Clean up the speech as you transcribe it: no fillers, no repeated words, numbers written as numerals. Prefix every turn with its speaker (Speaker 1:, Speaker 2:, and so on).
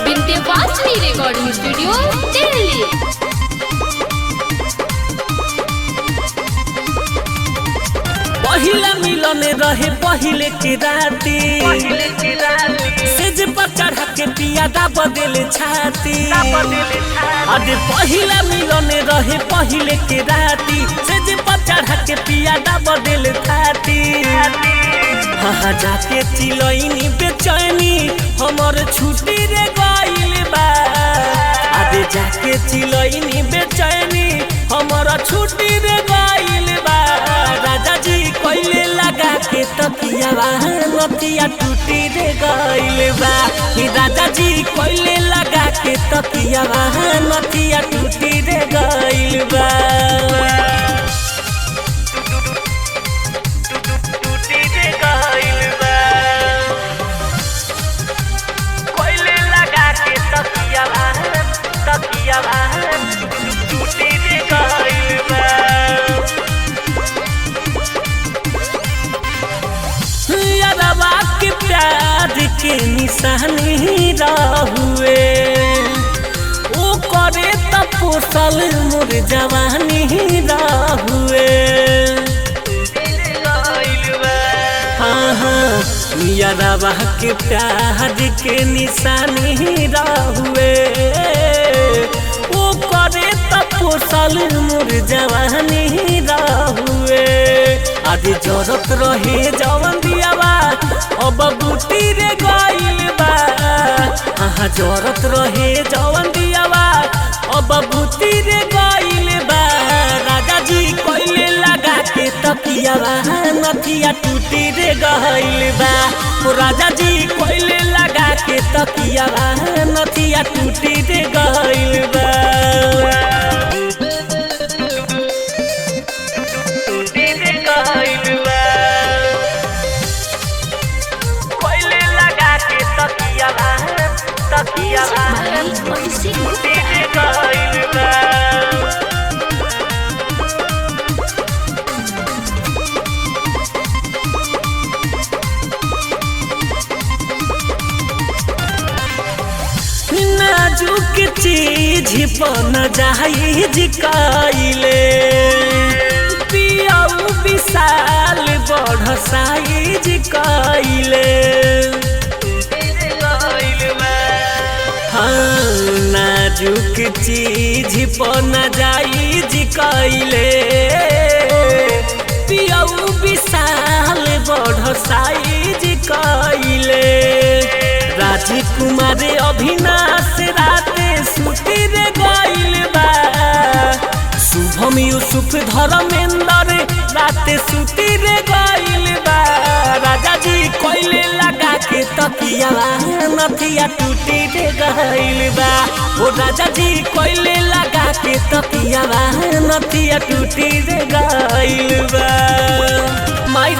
Speaker 1: Vindhyavasini recording studio Delhi.
Speaker 2: पहिला मिलन रहे पहिले के राती सेज पर चढ़ा के पियादा बदल छाती। अरे पहिला मिलन रहे पहिले के राती सेज पर चढ़ा के पियादा बदल छाती। हाँ जाके चिलैनी बेचैनी हमर छुट्टी रे गइल बा। अरे जाके चिलैनी बेचैनी हमर छुट्टी रे गइल बा। राजा जी कोइले लगा के तकियावा नतिया टूटी रे गइल बा। राजा जी कोइले लगा के तकियावा नतिया टूटी रे गइल बा। प्यार के निशानी रहुए ओ करे त पोसल मोर जवानी रहुए। हाँ यारवा के प्यार के निशानी रहुए ओ करे त पोसल मोर जवानी रहुए। आदि जरूरत रहे जवन दियावा अब बूटी रे गइल बा। हाँ जरूरत रहे जवन दियावा अब बूटी रे गइल बा। राजा जी कोइले लगा के तकियावा नथिया टूटी रे गइल बा। राजा जी कोइले लगा के तकियावा नथिया टूटी रे गइल बा। नाजुक चीज बन जाइज कइले पियाऊ विशाल बढ़ साइज कइले। हाँ नाजुक चीज बन जाइज कइले पियाऊ विशाल बढ़ साइज कइले। राजकुमार अभिनाश राते सुते रे गइल बा। शुभम यूसुफ धर्मेंद्र राते सुते रे गइल बा। राजा जी कोइले लगा के तकियावा नथिया टूटी रे गइल बा। ओ राजा जी कोइले लगा के तकियावा नथिया टूटी रे गइल बा। माय